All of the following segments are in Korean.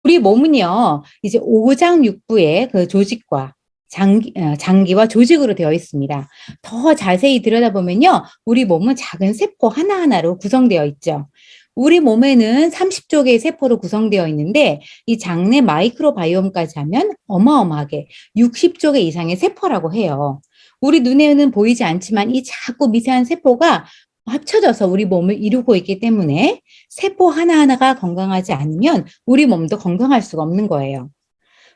우리 몸은요, 이제 오장육부의 그 조직과 장기와 조직으로 되어 있습니다. 더 자세히 들여다보면요, 우리 몸은 작은 세포 하나하나로 구성되어 있죠. 우리 몸에는 30조 개의 세포로 구성되어 있는데, 이 장내 마이크로바이옴까지 하면 어마어마하게 60조 개 이상의 세포라고 해요. 우리 눈에는 보이지 않지만 이 작고 미세한 세포가 합쳐져서 우리 몸을 이루고 있기 때문에 세포 하나하나가 건강하지 않으면 우리 몸도 건강할 수가 없는 거예요.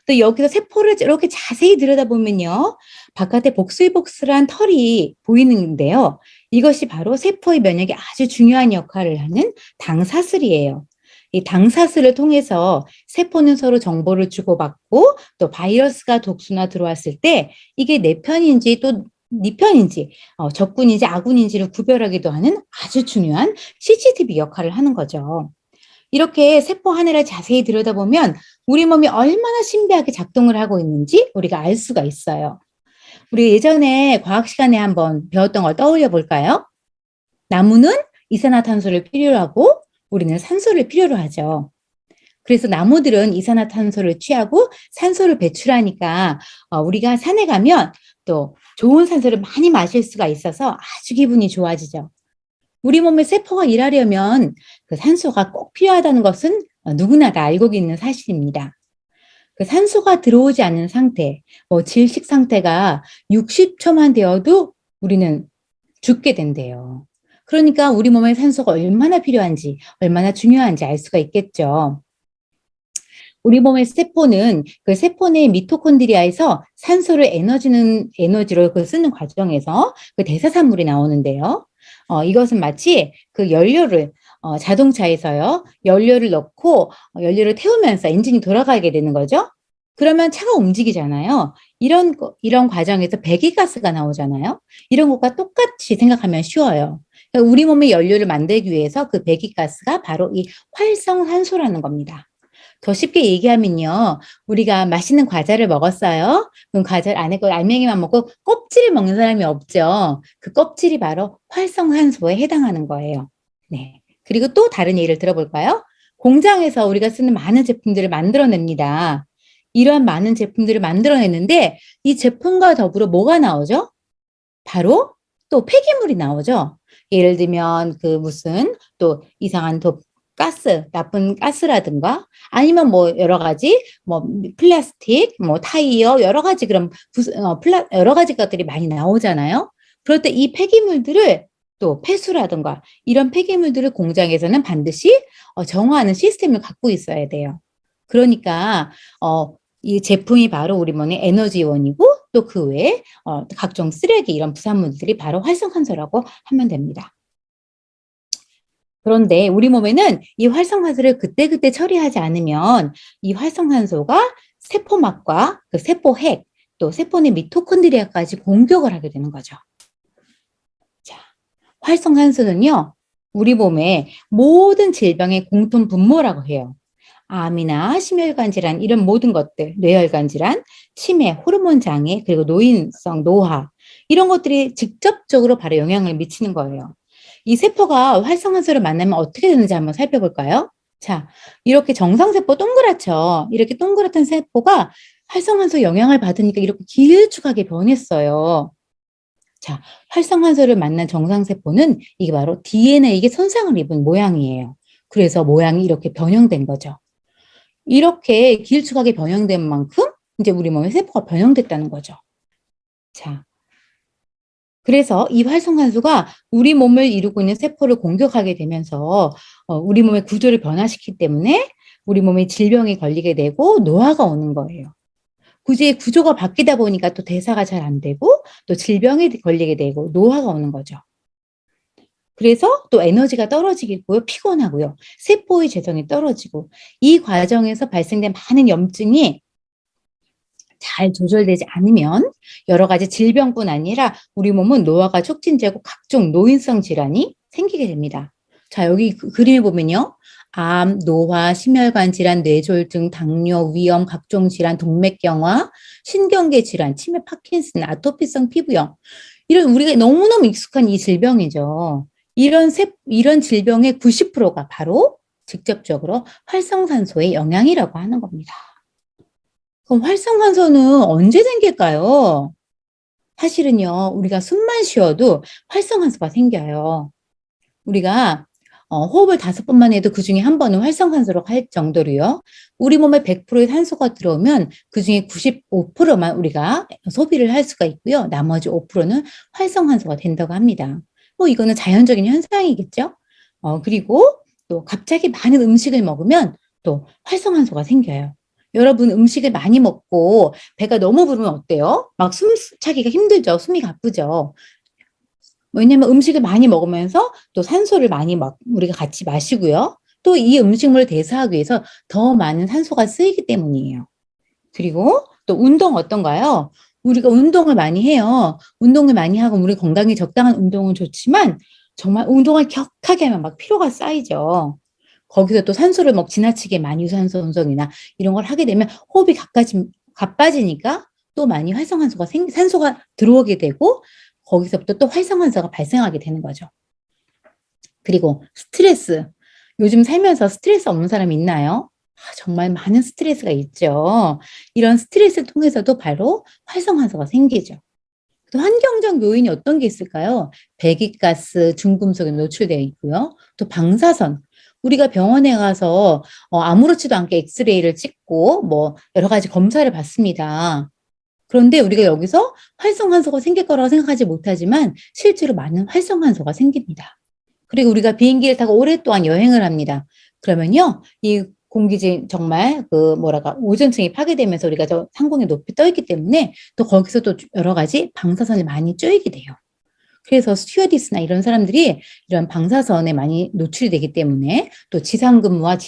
또 여기서 세포를 이렇게 자세히 들여다보면요. 바깥에 복슬복슬한 털이 보이는데요. 이것이 바로 세포의 면역에 아주 중요한 역할을 하는 당사슬이에요. 이 당사슬을 통해서 세포는 서로 정보를 주고받고 또 바이러스가 독수나 들어왔을 때 이게 내 편인지 또 네 편인지 적군인지 아군인지를 구별하기도 하는 아주 중요한 CCTV 역할을 하는 거죠. 이렇게 세포 하나를 자세히 들여다보면 우리 몸이 얼마나 신비하게 작동을 하고 있는지 우리가 알 수가 있어요. 우리 예전에 과학 시간에 한번 배웠던 걸 떠올려 볼까요? 나무는 이산화탄소를 필요로 하고 우리는 산소를 필요로 하죠. 그래서 나무들은 이산화탄소를 취하고 산소를 배출하니까 우리가 산에 가면 또 좋은 산소를 많이 마실 수가 있어서 아주 기분이 좋아지죠. 우리 몸의 세포가 일하려면 그 산소가 꼭 필요하다는 것은 누구나 다 알고 있는 사실입니다. 그 산소가 들어오지 않는 상태, 질식 상태가 60초만 되어도 우리는 죽게 된대요. 그러니까 우리 몸에 산소가 얼마나 필요한지, 얼마나 중요한지 알 수가 있겠죠. 우리 몸의 세포는 그 세포 내 미토콘드리아에서 산소를 에너지로 쓰는 과정에서 그 대사산물이 나오는데요. 이것은 마치 그 연료를 자동차에서요. 연료를 넣고 연료를 태우면서 엔진이 돌아가게 되는 거죠. 그러면 차가 움직이잖아요. 이런 과정에서 배기가스가 나오잖아요. 이런 것과 똑같이 생각하면 쉬워요. 그러니까 우리 몸의 연료를 만들기 위해서 그 배기가스가 바로 이 활성산소라는 겁니다. 더 쉽게 얘기하면요. 우리가 맛있는 과자를 먹었어요. 그럼 과자 안에 거 알맹이만 먹고 껍질을 먹는 사람이 없죠. 그 껍질이 바로 활성산소에 해당하는 거예요. 네. 그리고 또 다른 예를 들어볼까요? 공장에서 우리가 쓰는 많은 제품들을 만들어냅니다. 이러한 많은 제품들을 만들어냈는데 이 제품과 더불어 뭐가 나오죠? 바로 또 폐기물이 나오죠. 예를 들면 그 무슨 또 이상한 가스, 나쁜 가스라든가 아니면 여러 가지 플라스틱, 타이어 여러 가지 그런 여러 가지 것들이 많이 나오잖아요. 그럴 때 이 폐기물들을 또 폐수라든가 이런 폐기물들을 공장에서는 반드시 정화하는 시스템을 갖고 있어야 돼요. 그러니까 이 제품이 바로 우리 몸의 에너지원이고 또 그 외에 각종 쓰레기 이런 부산물들이 바로 활성산소라고 하면 됩니다. 그런데 우리 몸에는 이 활성산소를 그때그때 처리하지 않으면 이 활성산소가 세포막과 그 세포핵, 또 세포 내 미토콘드리아까지 공격을 하게 되는 거죠. 자, 활성산소는요, 우리 몸의 모든 질병의 공통 분모라고 해요. 암이나 심혈관 질환 이런 모든 것들, 뇌혈관 질환, 치매, 호르몬 장애, 그리고 노인성, 노화 이런 것들이 직접적으로 바로 영향을 미치는 거예요. 이 세포가 활성산소를 만나면 어떻게 되는지 한번 살펴볼까요? 자, 이렇게 정상세포 동그랗죠? 이렇게 동그랗던 세포가 활성산소 영향을 받으니까 이렇게 길쭉하게 변했어요. 자, 활성산소를 만난 정상세포는 이게 바로 DNA에 손상을 입은 모양이에요. 그래서 모양이 이렇게 변형된 거죠. 이렇게 길쭉하게 변형된 만큼 이제 우리 몸의 세포가 변형됐다는 거죠. 자, 그래서 이 활성산소가 우리 몸을 이루고 있는 세포를 공격하게 되면서 우리 몸의 구조를 변화시키기 때문에 우리 몸에 질병에 걸리게 되고 노화가 오는 거예요. 구조가 바뀌다 보니까 또 대사가 잘 안 되고 또 질병에 걸리게 되고 노화가 오는 거죠. 그래서 또 에너지가 떨어지고요, 피곤하고요, 세포의 재성이 떨어지고 이 과정에서 발생된 많은 염증이 잘 조절되지 않으면 여러 가지 질병뿐 아니라 우리 몸은 노화가 촉진되고 각종 노인성 질환이 생기게 됩니다. 자, 여기 그림에 보면요. 암, 노화, 심혈관 질환, 뇌졸중, 당뇨, 위염, 각종 질환, 동맥경화, 신경계 질환, 치매, 파킨슨, 아토피성 피부염 이런 우리가 너무너무 익숙한 이 질병이죠. 이런 질병의 90%가 바로 직접적으로 활성산소의 영향이라고 하는 겁니다. 그럼 활성산소는 언제 생길까요? 사실은요, 우리가 숨만 쉬어도 활성산소가 생겨요. 우리가 호흡을 5번만 해도 그중에 한 번은 활성산소로 할 정도로요. 우리 몸에 100%의 산소가 들어오면 그중에 95%만 우리가 소비를 할 수가 있고요. 나머지 5%는 활성산소가 된다고 합니다. 이거는 자연적인 현상이겠죠. 그리고 또 갑자기 많은 음식을 먹으면 또 활성산소가 생겨요. 여러분 음식을 많이 먹고 배가 너무 부르면 어때요? 막 숨 차기가 힘들죠. 숨이 가쁘죠. 왜냐면 음식을 많이 먹으면서 또 산소를 많이 우리가 같이 마시고요. 또 이 음식물을 대사하기 위해서 더 많은 산소가 쓰이기 때문이에요. 그리고 또 운동 어떤가요? 우리가 운동을 많이 해요. 운동을 많이 하고 우리 건강에 적당한 운동은 좋지만 정말 운동을 격하게 하면 막 피로가 쌓이죠. 거기서 또 산소를 지나치게 많이 유산소 운동이나 이런 걸 하게 되면 호흡이 가빠지니까 또 많이 산소가 들어오게 되고 거기서부터 또 활성산소가 발생하게 되는 거죠. 그리고 스트레스. 요즘 살면서 스트레스 없는 사람이 있나요? 정말 많은 스트레스가 있죠. 이런 스트레스를 통해서도 바로 활성산소가 생기죠. 또 환경적 요인이 어떤 게 있을까요? 배기가스, 중금속에 노출되어 있고요. 또 방사선. 우리가 병원에 가서 아무렇지도 않게 엑스레이를 찍고 여러 가지 검사를 받습니다. 그런데 우리가 여기서 활성산소가 생길 거라고 생각하지 못하지만 실제로 많은 활성산소가 생깁니다. 그리고 우리가 비행기를 타고 오랫동안 여행을 합니다. 그러면요, 이 공기질 정말 오존층이 파괴되면서 우리가 저 상공에 높이 떠 있기 때문에 또 거기서 또 여러 가지 방사선이 많이 쬐이게 돼요. 그래서 스튜어디스나 이런 사람들이 이런 방사선에 많이 노출이 되기 때문에 또 지상 근무와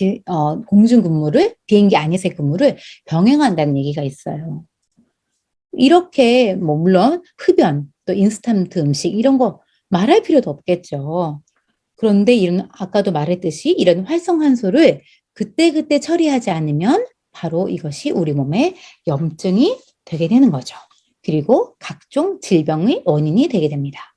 공중 근무를 비행기 안에서의 근무를 병행한다는 얘기가 있어요. 이렇게 물론 흡연, 또 인스턴트 음식 이런 거 말할 필요도 없겠죠. 그런데 아까도 말했듯이 이런 활성산소를 그때그때 처리하지 않으면 바로 이것이 우리 몸에 염증이 되게 되는 거죠. 그리고 각종 질병의 원인이 되게 됩니다.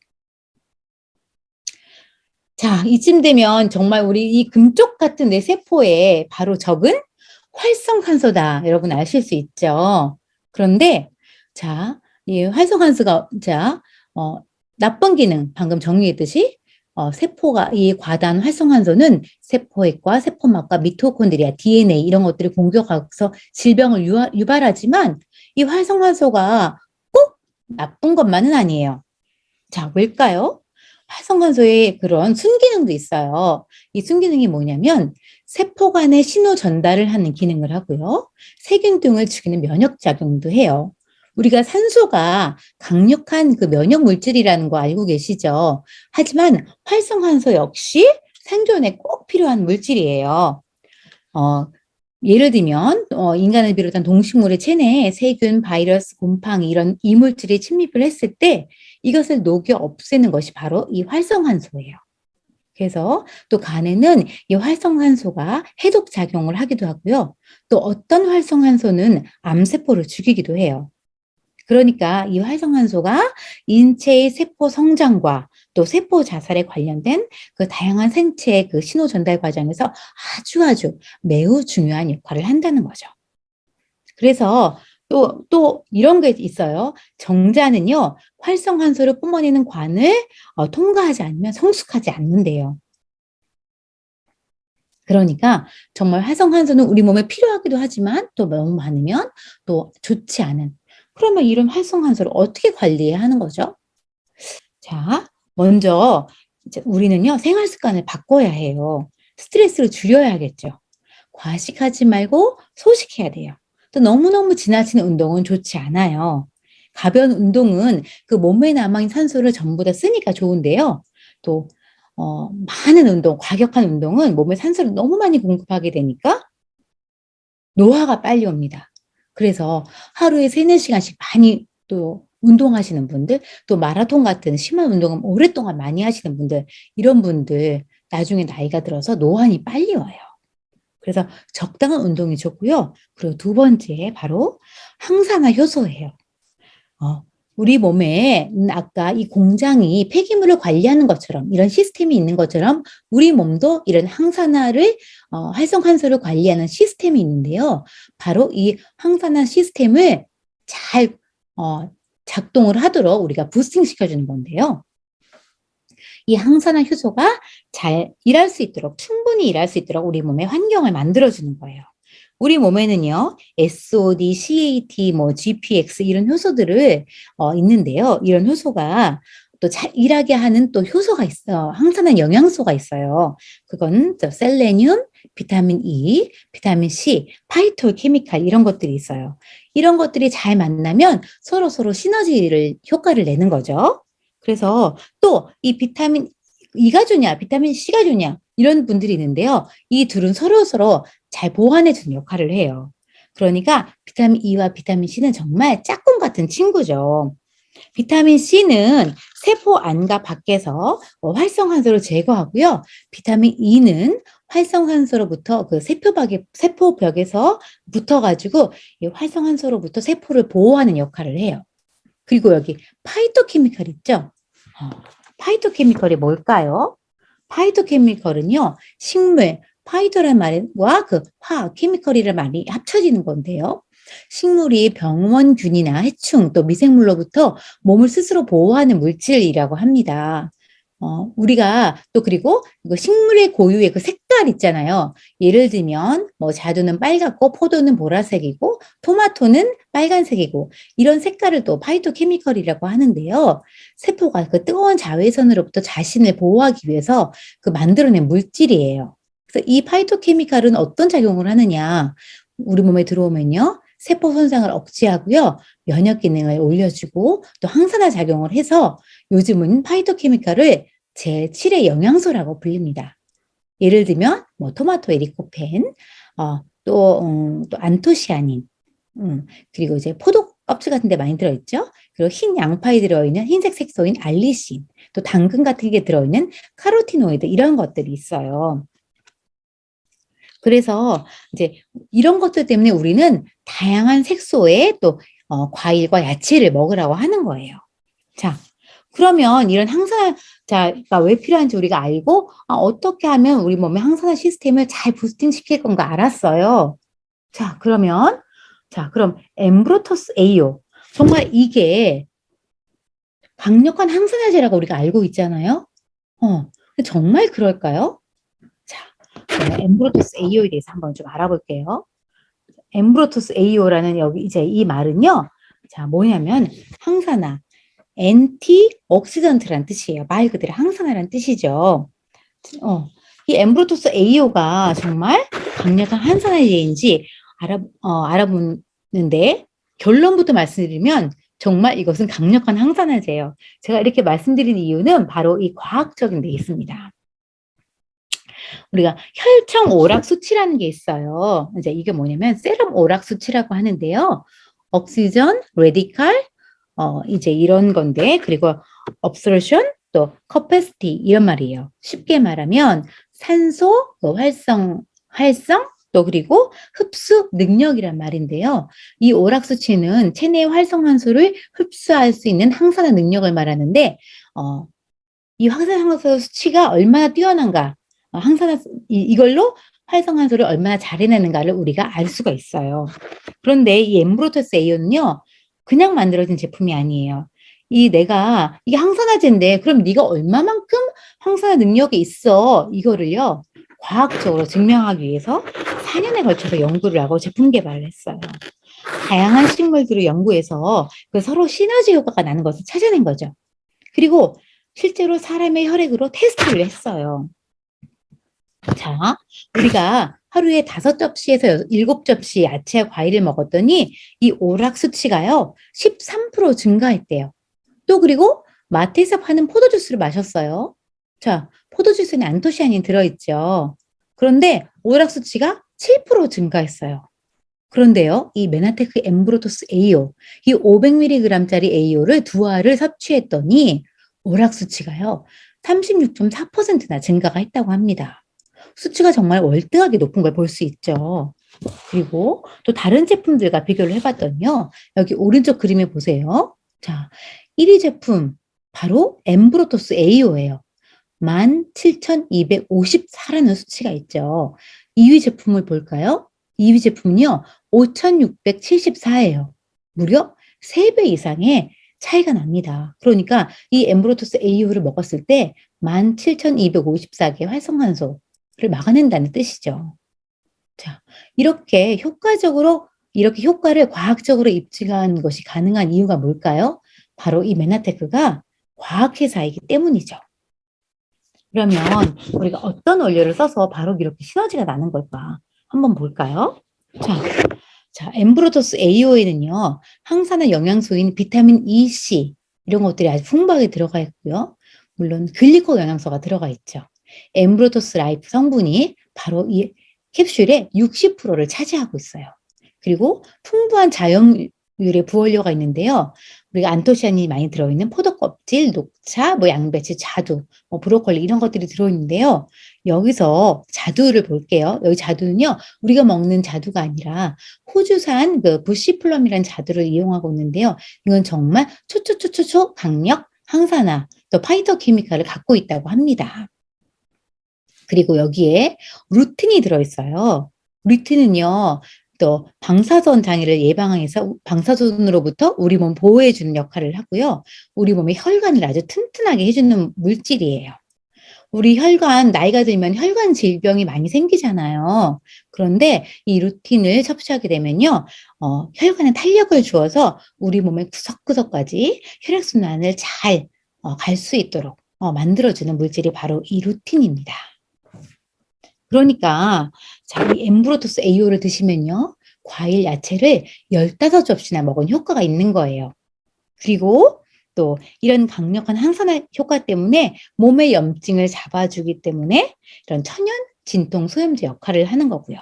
자, 이쯤 되면 정말 우리 이 금쪽 같은 내 세포에 바로 적은 활성산소다. 여러분 아실 수 있죠? 그런데 자, 이 활성산소가 나쁜 기능 방금 정리했듯이 세포가 이 과다한 활성산소는 세포핵과 세포막과 미토콘드리아, DNA 이런 것들이 공격해서 질병을 유발하지만 이 활성산소가 꼭 나쁜 것만은 아니에요. 자, 왜일까요? 활성산소에 그런 순기능도 있어요. 이 순기능이 뭐냐면 세포 간의 신호 전달을 하는 기능을 하고요. 세균 등을 죽이는 면역작용도 해요. 우리가 산소가 강력한 그 면역 물질이라는 거 알고 계시죠? 하지만 활성산소 역시 생존에 꼭 필요한 물질이에요. 예를 들면 인간을 비롯한 동식물의 체내에 세균, 바이러스, 곰팡이 이런 이물질이 침입을 했을 때 이것을 녹여 없애는 것이 바로 이 활성산소예요. 그래서 또 간에는 이 활성산소가 해독 작용을 하기도 하고요. 또 어떤 활성산소는 암세포를 죽이기도 해요. 그러니까 이 활성산소가 인체의 세포 성장과 또 세포 자살에 관련된 그 다양한 생체의 그 신호 전달 과정에서 아주 매우 중요한 역할을 한다는 거죠. 그래서 또 이런 게 있어요. 정자는요, 활성산소를 뿜어내는 관을 통과하지 않으면 성숙하지 않는데요. 그러니까 정말 활성산소는 우리 몸에 필요하기도 하지만 또 너무 많으면 또 좋지 않은. 그러면 이런 활성산소를 어떻게 관리해야 하는 거죠? 자, 먼저 이제 우리는요, 생활 습관을 바꿔야 해요. 스트레스를 줄여야겠죠. 과식하지 말고 소식해야 돼요. 또 너무너무 지나치는 운동은 좋지 않아요. 가벼운 운동은 그 몸에 남아있는 산소를 전부 다 쓰니까 좋은데요. 또 많은 운동, 과격한 운동은 몸에 산소를 너무 많이 공급하게 되니까 노화가 빨리 옵니다. 그래서 하루에 3-4시간씩 많이 또 운동하시는 분들, 또 마라톤 같은 심한 운동을 오랫동안 많이 하시는 분들, 이런 분들 나중에 나이가 들어서 노안이 빨리 와요. 그래서 적당한 운동이 좋고요. 그리고 두 번째 바로 항산화 효소예요. 우리 몸에 아까 이 공장이 폐기물을 관리하는 것처럼 이런 시스템이 있는 것처럼 우리 몸도 이런 항산화를 활성산소를 관리하는 시스템이 있는데요. 바로 이 항산화 시스템을 잘 작동을 하도록 우리가 부스팅 시켜주는 건데요. 이 항산화 효소가 잘 일할 수 있도록 충분히 일할 수 있도록 우리 몸의 환경을 만들어주는 거예요. 우리 몸에는요, SOD, CAT, GPX 이런 효소들을 있는데요. 이런 효소가 또 잘 일하게 하는 또 효소가 있어요. 항산화 영양소가 있어요. 그건 셀레늄, 비타민 E, 비타민 C, 파이토케미칼 이런 것들이 있어요. 이런 것들이 잘 만나면 서로 시너지를 효과를 내는 거죠. 그래서 또 이 비타민 E가 좋냐, 비타민 C가 좋냐 이런 분들이 있는데요. 이 둘은 서로 잘 보완해주는 역할을 해요. 그러니까 비타민 E와 비타민 C는 정말 짝꿍 같은 친구죠. 비타민 C는 세포 안과 밖에서 활성산소를 제거하고요. 비타민 E는 활성산소로부터 그 세포벽에서 붙어가지고 이 활성산소로부터 세포를 보호하는 역할을 해요. 그리고 여기 파이토케미칼 있죠? 파이토케미칼이 뭘까요? 파이토케미칼은요, 식물, 파이토란 말과 그 케미컬이란 말이 합쳐지는 건데요. 식물이 병원균이나 해충 또 미생물로부터 몸을 스스로 보호하는 물질이라고 합니다. 우리가 또 그리고 식물의 고유의 그 색깔 있잖아요. 예를 들면 자두는 빨갛고 포도는 보라색이고 토마토는 빨간색이고 이런 색깔을 또 파이토케미컬이라고 하는데요. 세포가 그 뜨거운 자외선으로부터 자신을 보호하기 위해서 그 만들어낸 물질이에요. 그래서 이 파이토케미칼은 어떤 작용을 하느냐? 우리 몸에 들어오면요. 세포 손상을 억제하고요. 면역 기능을 올려주고 또 항산화 작용을 해서 요즘은 파이토케미칼을 제7의 영양소라고 불립니다. 예를 들면 토마토의 리코펜, 또 안토시아닌, 그리고 이제 포도 껍질 같은 데 많이 들어있죠. 그리고 흰 양파에 들어있는 흰색 색소인 알리신, 또 당근 같은 게 들어있는 카로티노이드 이런 것들이 있어요. 그래서 이제 이런 것들 때문에 우리는 다양한 색소의 또 과일과 야채를 먹으라고 하는 거예요. 자, 그러면 이런 항산화가 왜 필요한지 우리가 알고 어떻게 하면 우리 몸의 항산화 시스템을 잘 부스팅 시킬 건가 알았어요. 자, 그럼 엠브로토스 AO 정말 이게 강력한 항산화제라고 우리가 알고 있잖아요. 정말 그럴까요? 자, 엠브로토스 AO에 대해서 한번 좀 알아볼게요. 엠브로토스 AO라는 여기 이제 이 말은요. 자, 뭐냐면 항산화, 엔티옥시던트란 뜻이에요. 말 그대로 항산화란 뜻이죠. 이 엠브로토스 AO가 정말 강력한 항산화제인지 알아보는데 결론부터 말씀드리면 정말 이것은 강력한 항산화제예요. 제가 이렇게 말씀드린 이유는 바로 이 과학적인 데 있습니다. 우리가 혈청 오락 수치라는 게 있어요. 이제 이게 뭐냐면 세럼 오락 수치라고 하는데요. 옥시전, 레디칼, 이제 이런 건데 그리고 업소션 또 커패시티 이런 말이에요. 쉽게 말하면 산소, 활성 또 그리고 흡수 능력이란 말인데요. 이 오락 수치는 체내의 활성산소를 흡수할 수 있는 항산화 능력을 말하는데 이 항산화산소 수치가 얼마나 뛰어난가 이걸로 활성산소를 얼마나 잘 해내는가를 우리가 알 수가 있어요. 그런데 이 엠브로토스 AO는요. 그냥 만들어진 제품이 아니에요. 이게 항산화제인데 그럼 네가 얼마만큼 항산화 능력이 있어 이거를요. 과학적으로 증명하기 위해서 4년에 걸쳐서 연구를 하고 제품 개발을 했어요. 다양한 식물들을 연구해서 서로 시너지 효과가 나는 것을 찾아낸 거죠. 그리고 실제로 사람의 혈액으로 테스트를 했어요. 자, 우리가 하루에 5접시에서 7접시 야채와 과일을 먹었더니 이 오락 수치가요. 13% 증가했대요. 또 그리고 마트에서 파는 포도주스를 마셨어요. 자, 포도주스는 안토시아닌 들어있죠. 그런데 오락 수치가 7% 증가했어요. 그런데요, 이 메나테크 엠브로토스 AO, 이 500mg짜리 AO를 2알을 섭취했더니 오락 수치가요, 36.4%나 증가가 했다고 합니다. 수치가 정말 월등하게 높은 걸 볼 수 있죠. 그리고 또 다른 제품들과 비교를 해봤더니요, 여기 오른쪽 그림에 보세요. 자, 1위 제품 바로 엠브로토스 AO예요. 17,254라는 수치가 있죠. 2위 제품을 볼까요? 2위 제품은요, 5,674예요. 무려 3배 이상의 차이가 납니다. 그러니까 이 엠브로토스 AU를 먹었을 때 17,254개 활성산소를 막아낸다는 뜻이죠. 자, 이렇게 효과를 과학적으로 입증한 것이 가능한 이유가 뭘까요? 바로 이 메나테크가 과학회사이기 때문이죠. 그러면 우리가 어떤 원료를 써서 바로 이렇게 시너지가 나는 걸까? 한번 볼까요? 자, 엠브로토스 AO에는요, 항산화 영양소인 비타민 E, C 이런 것들이 아주 풍부하게 들어가 있고요. 물론 글리코 영양소가 들어가 있죠. 엠브로토스 라이프 성분이 바로 이 캡슐의 60%를 차지하고 있어요. 그리고 풍부한 자연유래 부원료가 있는데요. 우리가 안토시아닌이 많이 들어있는 포도 껍질, 녹차, 뭐 양배추, 자두, 뭐 브로콜리 이런 것들이 들어있는데요. 여기서 자두를 볼게요. 여기 자두는요, 우리가 먹는 자두가 아니라 호주산 그 부시플럼이라는 자두를 이용하고 있는데요. 이건 정말 초초초초초 강력 항산화, 또 파이토케미칼을 갖고 있다고 합니다. 그리고 여기에 루틴이 들어있어요. 루틴은요, 또 방사선 장애를 예방해서 방사선으로부터 우리 몸 보호해주는 역할을 하고요. 우리 몸의 혈관을 아주 튼튼하게 해주는 물질이에요. 우리 혈관, 나이가 들면 혈관 질병이 많이 생기잖아요. 그런데 이 루틴을 섭취하게 되면요, 혈관에 탄력을 주어서 우리 몸의 구석구석까지 혈액순환을 잘 갈 수 있도록 만들어주는 물질이 바로 이 루틴입니다. 그러니까 자, 이 엠브로토스 AO를 드시면요. 과일, 야채를 15접시나 먹은 효과가 있는 거예요. 그리고 또 이런 강력한 항산화 효과 때문에 몸의 염증을 잡아주기 때문에 이런 천연 진통 소염제 역할을 하는 거고요.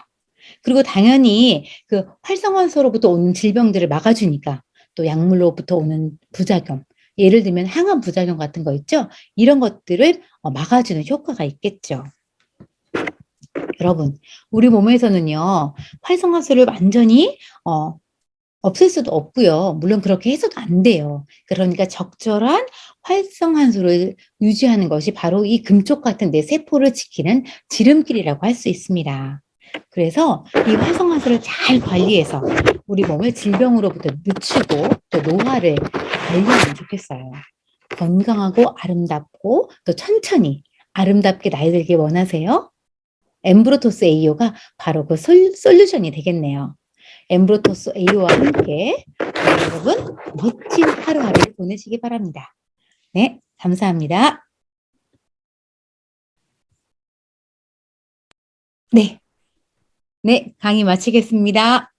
그리고 당연히 그 활성화소로부터 오는 질병들을 막아주니까 또 약물로부터 오는 부작용, 예를 들면 항암 부작용 같은 거 있죠? 이런 것들을 막아주는 효과가 있겠죠. 여러분, 우리 몸에서는요, 활성화수를 완전히 없앨 수도 없고요. 물론 그렇게 해서도 안 돼요. 그러니까 적절한 활성화수를 유지하는 것이 바로 이 금쪽 같은 내 세포를 지키는 지름길이라고 할 수 있습니다. 그래서 이 활성화수를 잘 관리해서 우리 몸을 질병으로부터 늦추고 또 노화를 관리하면 좋겠어요. 건강하고 아름답고 또 천천히 아름답게 나이 들길 원하세요? 엠브로토스 AO가 바로 그 솔루션이 되겠네요. 엠브로토스 AO와 함께 여러분 멋진 하루하루 보내시기 바랍니다. 네, 감사합니다. 네, 강의 마치겠습니다.